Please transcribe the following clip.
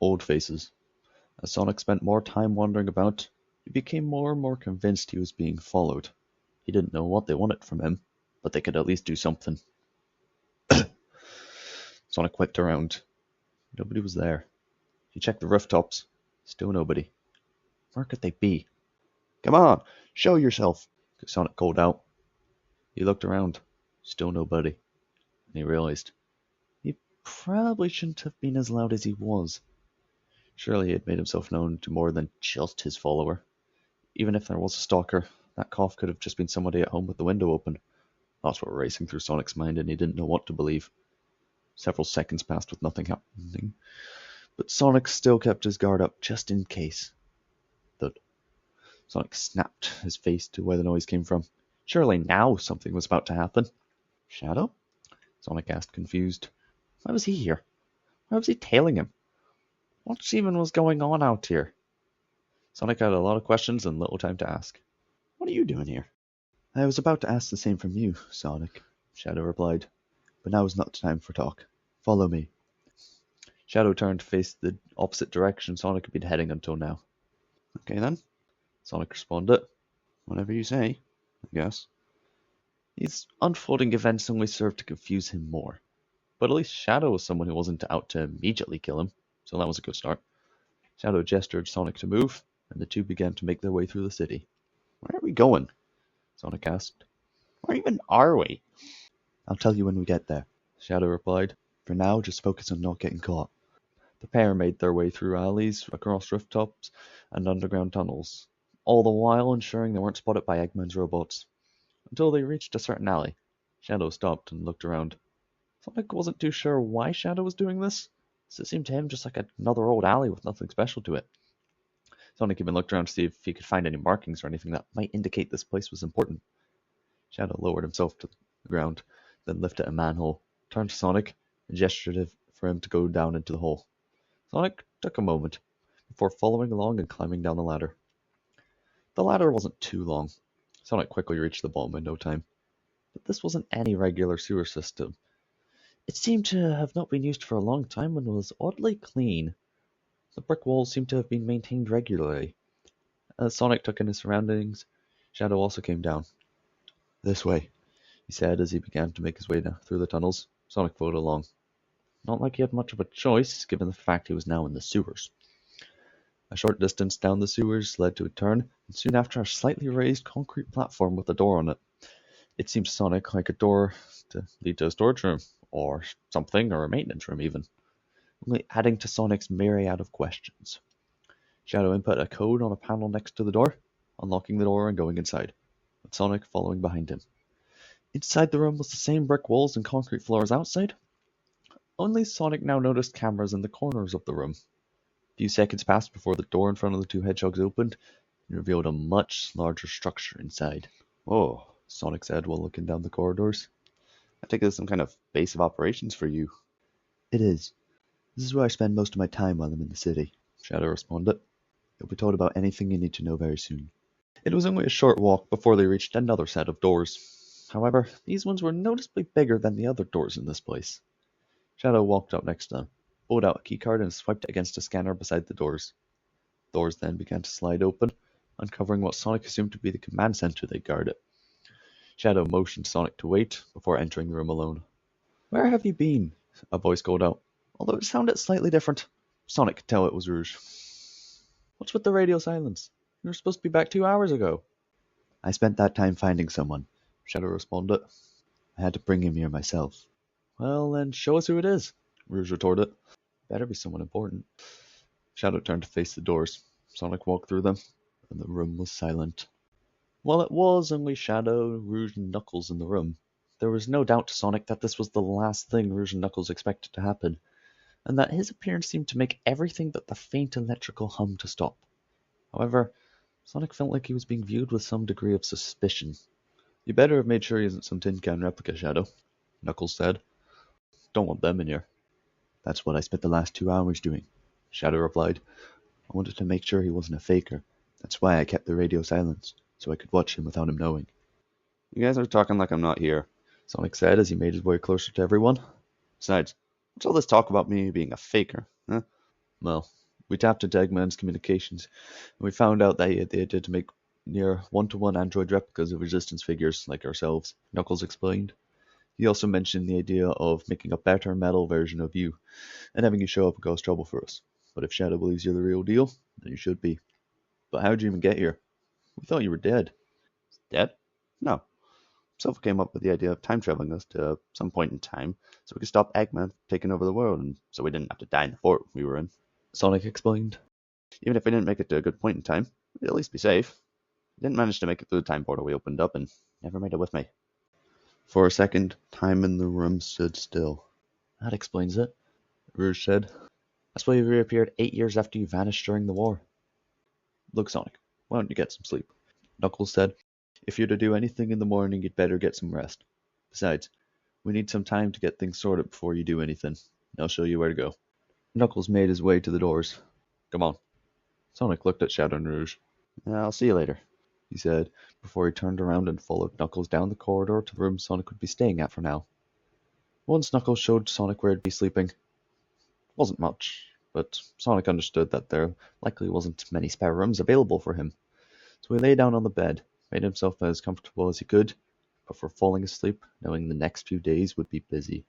old faces. As Sonic spent more time wandering about, he became more and more convinced he was being followed. He didn't know what they wanted from him, but they could at least do something. Sonic whipped around. Nobody was there. He checked the rooftops. Still nobody. Where could they be? Come on, show yourself, Sonic called out. He looked around. Still nobody. And he realized he probably shouldn't have been as loud as he was. Surely he had made himself known to more than just his follower. Even if there was a stalker, that cough could have just been somebody at home with the window open. Thoughts were racing through Sonic's mind and he didn't know what to believe. Several seconds passed with nothing happening, but Sonic still kept his guard up just in case. Thud. Sonic snapped his face to where the noise came from. Surely now something was about to happen. Shadow? Sonic asked, confused. Why was he here? Why was he tailing him? What even was going on out here? Sonic had a lot of questions and little time to ask. What are you doing here? I was about to ask the same from you, Sonic, Shadow replied. But now is not the time for talk. Follow me. Shadow turned to face the opposite direction Sonic had been heading until now. Okay then, Sonic responded. Whatever you say, I guess. These unfolding events only served to confuse him more. But at least Shadow was someone who wasn't out to immediately kill him, so that was a good start. Shadow gestured Sonic to move, and the two began to make their way through the city. Where are we going? Sonic asked. Where even are we? I'll tell you when we get there, Shadow replied. For now, just focus on not getting caught. The pair made their way through alleys, across rooftops, and underground tunnels, all the while ensuring they weren't spotted by Eggman's robots. Until they reached a certain alley, Shadow stopped and looked around. Sonic wasn't too sure why Shadow was doing this, as it seemed to him just like another old alley with nothing special to it. Sonic even looked around to see if he could find any markings or anything that might indicate this place was important. Shadow lowered himself to the ground, then lifted a manhole, turned to Sonic, and gestured for him to go down into the hole. Sonic took a moment, before following along and climbing down the ladder. The ladder wasn't too long. Sonic quickly reached the bottom in no time. But this wasn't any regular sewer system. It seemed to have not been used for a long time and was oddly clean. The brick walls seemed to have been maintained regularly. As Sonic took in his surroundings, Shadow also came down. This way, he said as he began to make his way through the tunnels. Sonic followed along. Not like he had much of a choice, given the fact he was now in the sewers. A short distance down the sewers led to a turn, and soon after a slightly raised concrete platform with a door on it. It seemed to Sonic like a door to lead to a storage room, or something, or a maintenance room even, only adding to Sonic's myriad of questions. Shadow input a code on a panel next to the door, unlocking the door and going inside, with Sonic following behind him. Inside the room was the same brick walls and concrete floors outside, only Sonic now noticed cameras in the corners of the room. A few seconds passed before the door in front of the two hedgehogs opened and revealed a much larger structure inside. Oh, Sonic said while looking down the corridors. I take this as some kind of base of operations for you. It is. This is where I spend most of my time while I'm in the city, Shadow responded. You'll be told about anything you need to know very soon. It was only a short walk before they reached another set of doors. However, these ones were noticeably bigger than the other doors in this place. Shadow walked up next to them, pulled out a keycard and swiped it against a scanner beside the doors. Doors then began to slide open, uncovering what Sonic assumed to be the command center they guarded. Shadow motioned Sonic to wait before entering the room alone. Where have you been? A voice called out. Although it sounded slightly different, Sonic could tell it was Rouge. What's with the radio silence? You were supposed to be back 2 hours ago. I spent that time finding someone, Shadow responded. I had to bring him here myself. Well, then show us who it is, Rouge retorted. Better be someone important. Shadow turned to face the doors. Sonic walked through them, and the room was silent. While it was only Shadow, Rouge, and Knuckles in the room, there was no doubt to Sonic that this was the last thing Rouge and Knuckles expected to happen, and that his appearance seemed to make everything but the faint electrical hum to stop. However, Sonic felt like he was being viewed with some degree of suspicion. You better have made sure he isn't some tin can replica, Shadow, Knuckles said. Don't want them in here. That's what I spent the last 2 hours doing, Shadow replied. I wanted to make sure he wasn't a faker. That's why I kept the radio silenced, so I could watch him without him knowing. You guys are talking like I'm not here, Sonic said as he made his way closer to everyone. Besides, what's all this talk about me being a faker, huh? Well, we tapped into Eggman's communications, and we found out that he had the idea to make near one-to-one android replicas of resistance figures like ourselves, Knuckles explained. He also mentioned the idea of making a better metal version of you, and having you show up and cause trouble for us. But if Shadow believes you're the real deal, then you should be. But how'd you even get here? We thought you were dead. Dead? No. Silver came up with the idea of time traveling us to some point in time so we could stop Eggman from taking over the world and so we didn't have to die in the fort we were in. Sonic explained. Even if we didn't make it to a good point in time, we'd at least be safe. We didn't manage to make it through the time portal we opened up and never made it with me. For a second, time in the room stood still. That explains it, Rouge said. That's why you reappeared 8 years after you vanished during the war. Look, Sonic, why don't you get some sleep? Knuckles said. If you're to do anything in the morning, you'd better get some rest. Besides, we need some time to get things sorted before you do anything. I'll show you where to go. Knuckles made his way to the doors. Come on. Sonic looked at Shadow and Rouge. I'll see you later, he said, before he turned around and followed Knuckles down the corridor to the room Sonic would be staying at for now. Once Knuckles showed Sonic where he'd be sleeping. Wasn't much, but Sonic understood that there likely wasn't many spare rooms available for him. So he lay down on the bed, made himself as comfortable as he could, before falling asleep, knowing the next few days would be busy.